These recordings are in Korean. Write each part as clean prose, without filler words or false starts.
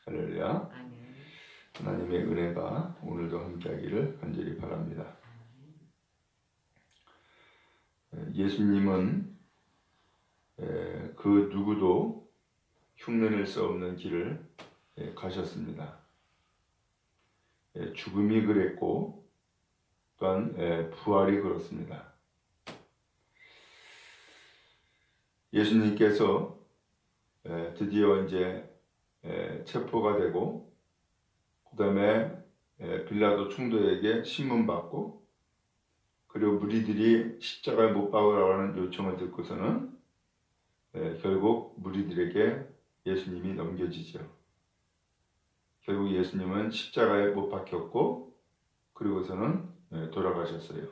할렐루야. 하나님의 은혜가 오늘도 함께하기를 간절히 바랍니다. 예수님은 그 누구도 흉내낼 수 없는 길을 가셨습니다. 죽음이 그랬고 또한 부활이 그렇습니다. 예수님께서 드디어 이제 체포가 되고 그 다음에 빌라도 총독에게 신문받고 그리고 무리들이 십자가에 못 박으라는 요청을 듣고서는 결국 무리들에게 예수님이 넘겨지죠. 결국 예수님은 십자가에 못 박혔고 그리고서는 돌아가셨어요.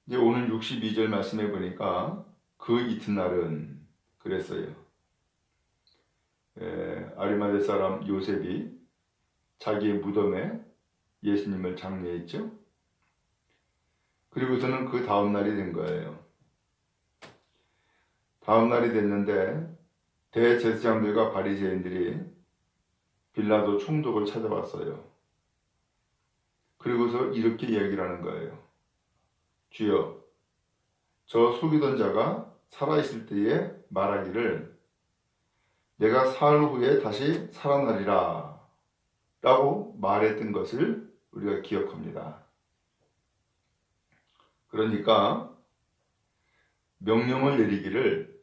이제 오늘 62절 말씀해 보니까 그 이튿날은 그랬어요. 아리마대 사람 요셉이 자기의 무덤에 예수님을 장례했죠. 그리고서는 그 다음 날이 된 거예요. 다음 날이 됐는데 대제사장들과 바리새인들이 빌라도 총독을 찾아왔어요. 그리고서 이렇게 이야기를 하는 거예요. 주여, 저 속이던 자가 살아있을 때에 말하기를 내가 사흘 후에 다시 살아나리라 라고 말했던 것을 우리가 기억합니다. 그러니까 명령을 내리기를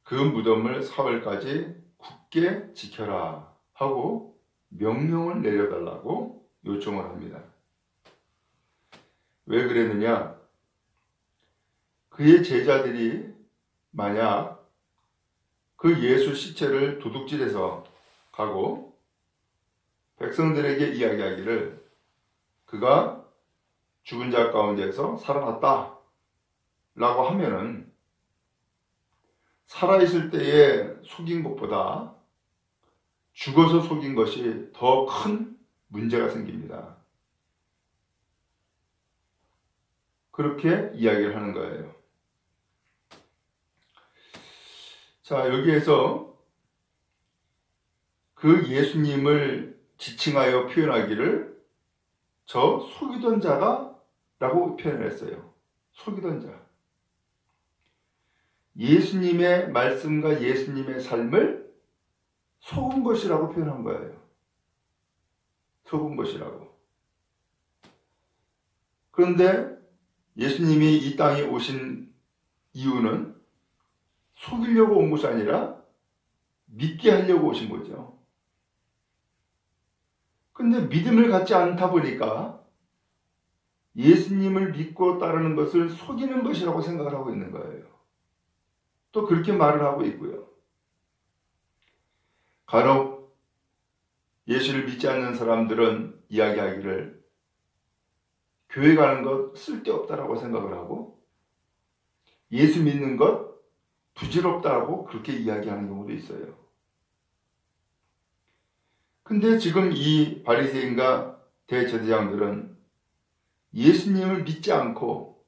그 무덤을 사흘까지 굳게 지켜라 하고 명령을 내려달라고 요청을 합니다. 왜 그랬느냐? 그의 제자들이 만약 그 예수 시체를 도둑질해서 가고 백성들에게 이야기하기를 그가 죽은 자 가운데서 살아났다 라고 하면은 살아있을 때에 속인 것보다 죽어서 속인 것이 더 큰 문제가 생깁니다. 그렇게 이야기를 하는 거예요. 자, 여기에서 그 예수님을 지칭하여 표현하기를 저 속이던 자가 라고 표현했어요. 속이던 자. 예수님의 말씀과 예수님의 삶을 속은 것이라고 표현한 거예요. 속은 것이라고. 그런데 예수님이 이 땅에 오신 이유는 속이려고 온 것이 아니라 믿게 하려고 오신 거죠. 근데 믿음을 갖지 않다 보니까 예수님을 믿고 따르는 것을 속이는 것이라고 생각을 하고 있는 거예요. 또 그렇게 말을 하고 있고요. 간혹 예수를 믿지 않는 사람들은 이야기하기를 교회 가는 것 쓸데없다라고 생각을 하고 예수 믿는 것 부질없다라고 그렇게 이야기하는 경우도 있어요. 근데 지금 이 바리새인과 대제사장들은 예수님을 믿지 않고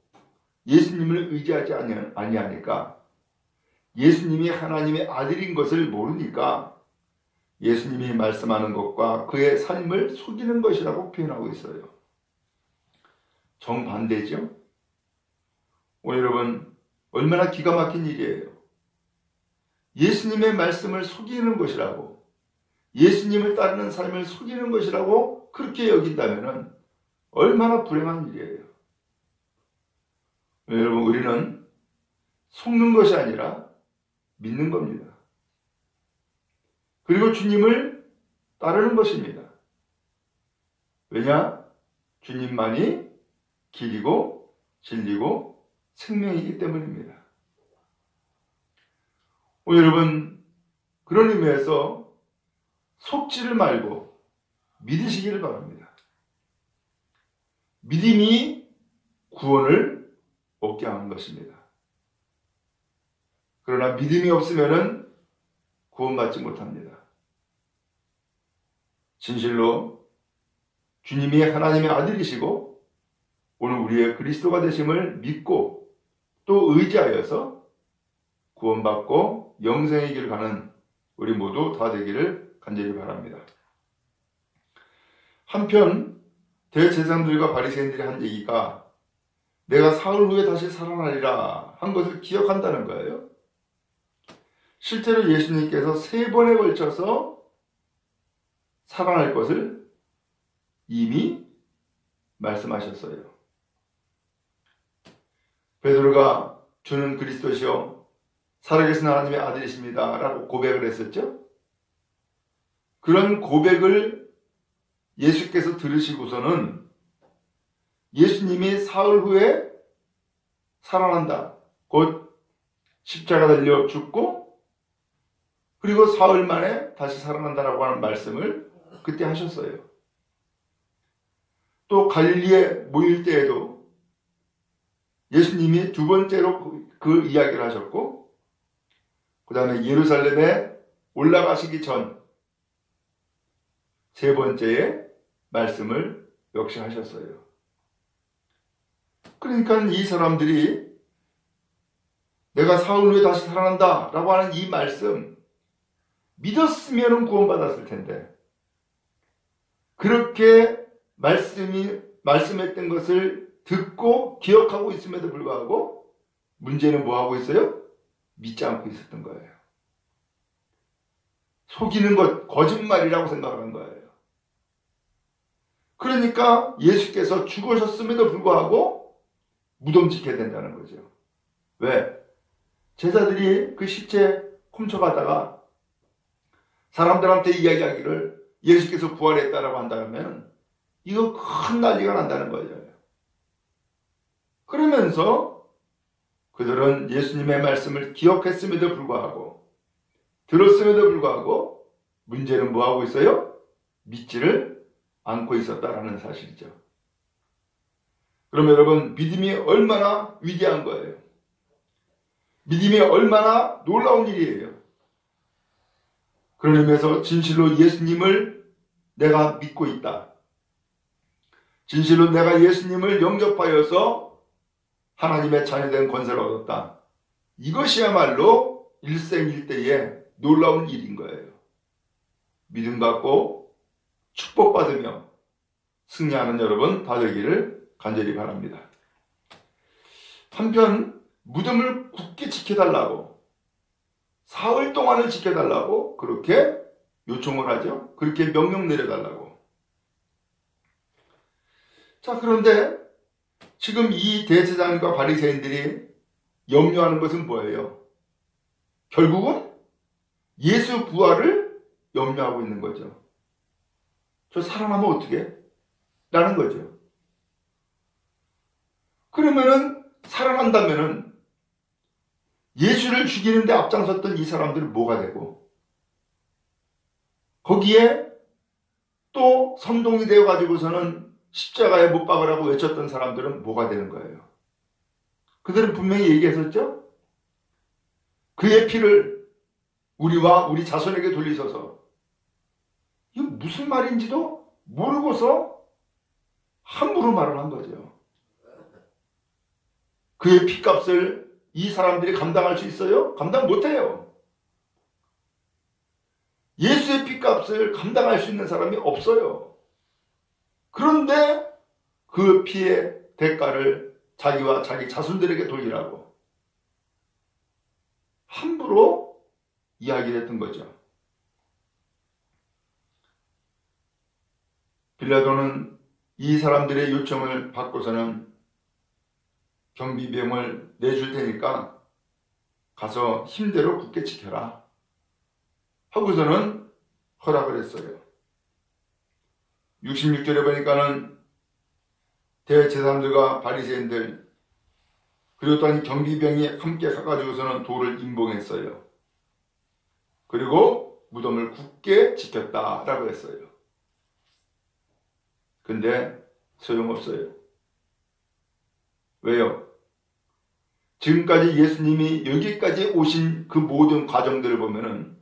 예수님을 의지하지 아니하니까 예수님이 하나님의 아들인 것을 모르니까 예수님이 말씀하는 것과 그의 삶을 속이는 것이라고 표현하고 있어요. 정반대죠? 여러분, 얼마나 기가 막힌 일이에요. 예수님의 말씀을 속이는 것이라고, 예수님을 따르는 삶을 속이는 것이라고 그렇게 여긴다면 얼마나 불행한 일이에요. 여러분, 우리는 속는 것이 아니라 믿는 겁니다. 그리고 주님을 따르는 것입니다. 왜냐? 주님만이 길이고 진리고 생명이기 때문입니다. 여러분, 그런 의미에서 속지를 말고 믿으시기를 바랍니다. 믿음이 구원을 얻게 하는 것입니다. 그러나 믿음이 없으면 구원받지 못합니다. 진실로 주님이 하나님의 아들이시고 오늘 우리의 그리스도가 되심을 믿고 또 의지하여서 구원받고 영생의 길을 가는 우리 모두 다 되기를 간절히 바랍니다. 한편 대제사장들과 바리새인들이 한 얘기가 내가 사흘 후에 다시 살아나리라 한 것을 기억한다는 거예요. 실제로 예수님께서 3번에 걸쳐서 살아날 것을 이미 말씀하셨어요. 베드로가 주는 그리스도시요 살아계신 하나님의 아들이십니다 라고 고백을 했었죠. 그런 고백을 예수께서 들으시고서는 예수님이 사흘 후에 살아난다. 곧 십자가 달려 죽고 그리고 사흘 만에 다시 살아난다라고 하는 말씀을 그때 하셨어요. 또 갈릴리에 모일 때에도 예수님이 2번째로 그 이야기를 하셨고 그 다음에 예루살렘에 올라가시기 전 3번째의 말씀을 역시 하셨어요. 그러니까 이 사람들이 내가 사흘 후에 다시 살아난다 라고 하는 이 말씀 믿었으면 구원받았을 텐데 그렇게 말씀했던 것을 듣고 기억하고 있음에도 불구하고 문제는 뭐하고 있어요? 믿지 않고 있었던 거예요. 속이는 것, 거짓말이라고 생각한 거예요. 그러니까 예수께서 죽으셨음에도 불구하고 무덤 지켜야 된다는 거죠. 왜? 제자들이 그 시체 훔쳐가다가 사람들한테 이야기하기를 예수께서 부활했다라고 한다면 이거 큰 난리가 난다는 거죠. 그러면서 그들은 예수님의 말씀을 기억했음에도 불구하고 들었음에도 불구하고 문제는 뭐하고 있어요? 믿지를 않고 있었다라는 사실이죠. 그럼 여러분 믿음이 얼마나 위대한 거예요. 믿음이 얼마나 놀라운 일이에요. 그런 의미에서 진실로 예수님을 내가 믿고 있다. 진실로 내가 예수님을 영접하여서 하나님의 자녀된 권세를 얻었다. 이것이야말로 일생일대의 놀라운 일인 거예요. 믿음 갖고 축복받으며 승리하는 여러분 다 되기를 간절히 바랍니다. 한편 무덤을 굳게 지켜달라고 사흘 동안을 지켜달라고 그렇게 요청을 하죠. 그렇게 명령 내려달라고. 자, 그런데 지금 이 대제사장과 바리새인들이 염려하는 것은 뭐예요? 결국은 예수 부활을 염려하고 있는 거죠. 저 살아나면 어떻게? 라는 거죠. 그러면은 살아난다면은 예수를 죽이는데 앞장섰던 이 사람들은 뭐가 되고 거기에 또 선동이 되어 가지고서는 십자가에 못 박으라고 외쳤던 사람들은 뭐가 되는 거예요? 그들은 분명히 얘기했었죠? 그의 피를 우리와 우리 자손에게 돌리소서. 이거 무슨 말인지도 모르고서 함부로 말을 한 거죠. 그의 피값을 이 사람들이 감당할 수 있어요? 감당 못해요. 예수의 피값을 감당할 수 있는 사람이 없어요. 그런데 그 피의 대가를 자기와 자기 자손들에게 돌리라고 함부로 이야기를 했던 거죠. 빌라도는 이 사람들의 요청을 받고서는 경비병을 내줄 테니까 가서 힘대로 굳게 지켜라 하고서는 허락을 했어요. 66절에 보니까는 대제사장들과 바리새인들 그리고 또한 경비병이 함께 가가지고서는 돌을 임봉했어요. 그리고 무덤을 굳게 지켰다라고 했어요. 근데 소용없어요. 왜요? 지금까지 예수님이 여기까지 오신 그 모든 과정들을 보면은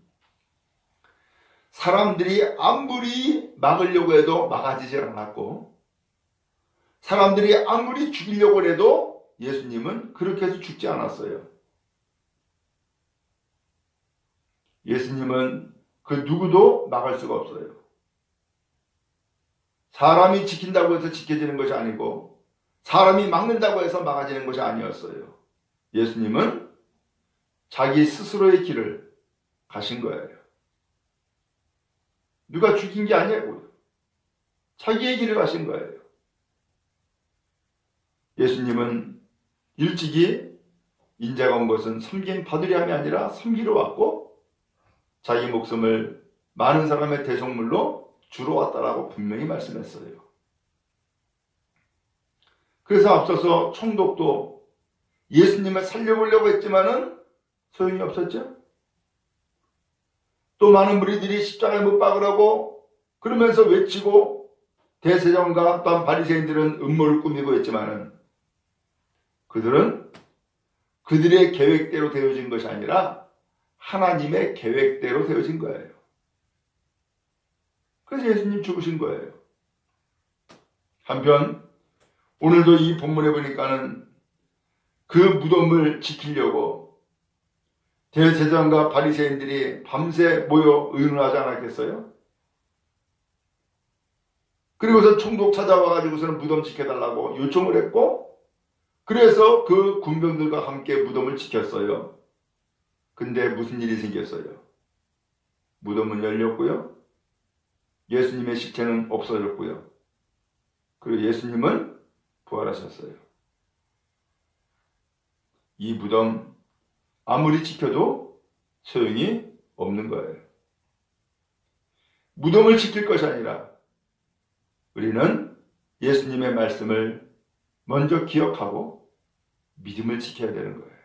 사람들이 아무리 막으려고 해도 막아지질 않았고, 사람들이 아무리 죽이려고 해도 예수님은 그렇게 해서 죽지 않았어요. 예수님은 그 누구도 막을 수가 없어요. 사람이 지킨다고 해서 지켜지는 것이 아니고, 사람이 막는다고 해서 막아지는 것이 아니었어요. 예수님은 자기 스스로의 길을 가신 거예요. 누가 죽인 게 아니고요. 자기의 길을 가신 거예요. 예수님은 일찍이 인자가 온 것은 섬김 받으려 함이 아니라 섬기러 왔고, 자기 목숨을 많은 사람의 대속물로 주러 왔다라고 분명히 말씀했어요. 그래서 앞서서 총독도 예수님을 살려보려고 했지만은 소용이 없었죠. 또 많은 무리들이 십자가에 못 박으라고 그러면서 외치고, 대제사장과 또한 바리새인들은 음모를 꾸미고 했지만은 그들은 그들의 계획대로 되어진 것이 아니라 하나님의 계획대로 되어진 거예요. 그래서 예수님 죽으신 거예요. 한편 오늘도 이 본문에 보니까는 그 무덤을 지키려고 대제사장과 바리새인들이 밤새 모여 의논하지 않았겠어요? 그리고서 총독 찾아와가지고서는 무덤 지켜달라고 요청을 했고, 그래서 그 군병들과 함께 무덤을 지켰어요. 근데 무슨 일이 생겼어요? 무덤은 열렸고요. 예수님의 시체는 없어졌고요. 그리고 예수님은 부활하셨어요. 이 무덤 아무리 지켜도 소용이 없는 거예요. 무덤을 지킬 것이 아니라 우리는 예수님의 말씀을 먼저 기억하고 믿음을 지켜야 되는 거예요.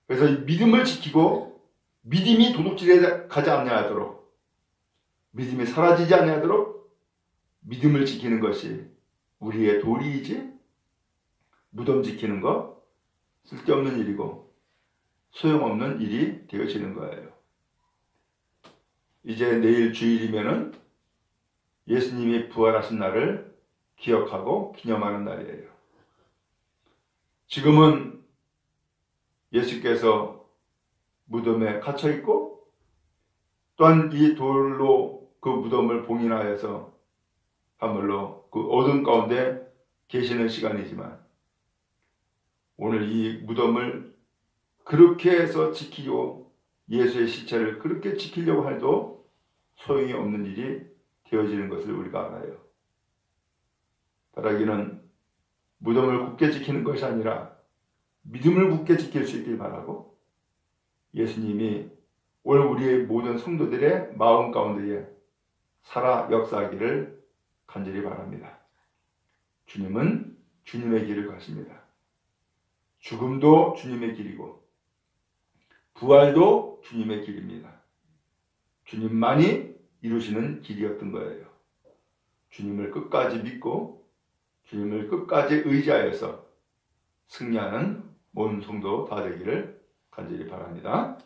그래서 이 믿음을 지키고 믿음이 도둑질에 가지 않냐하도록, 믿음이 사라지지 않냐하도록 믿음을 지키는 것이 우리의 도리이지, 무덤 지키는 거 쓸데없는 일이고 소용없는 일이 되어지는 거예요. 이제 내일 주일이면은 예수님이 부활하신 날을 기억하고 기념하는 날이에요. 지금은 예수께서 무덤에 갇혀 있고, 또한 이 돌로 그 무덤을 봉인하여서 하물로 그 어둠 가운데 계시는 시간이지만, 오늘 이 무덤을 그렇게 해서 지키고 예수의 시체를 그렇게 지키려고 해도 소용이 없는 일이 되어지는 것을 우리가 알아요. 바라기는 무덤을 굳게 지키는 것이 아니라 믿음을 굳게 지킬 수 있길 바라고, 예수님이 오늘 우리의 모든 성도들의 마음 가운데에 살아 역사하기를 간절히 바랍니다. 주님은 주님의 길을 가십니다. 죽음도 주님의 길이고 부활도 주님의 길입니다. 주님만이 이루시는 길이었던 거예요. 주님을 끝까지 믿고 주님을 끝까지 의지하여서 승리하는 모든 성도 다 되기를 간절히 바랍니다.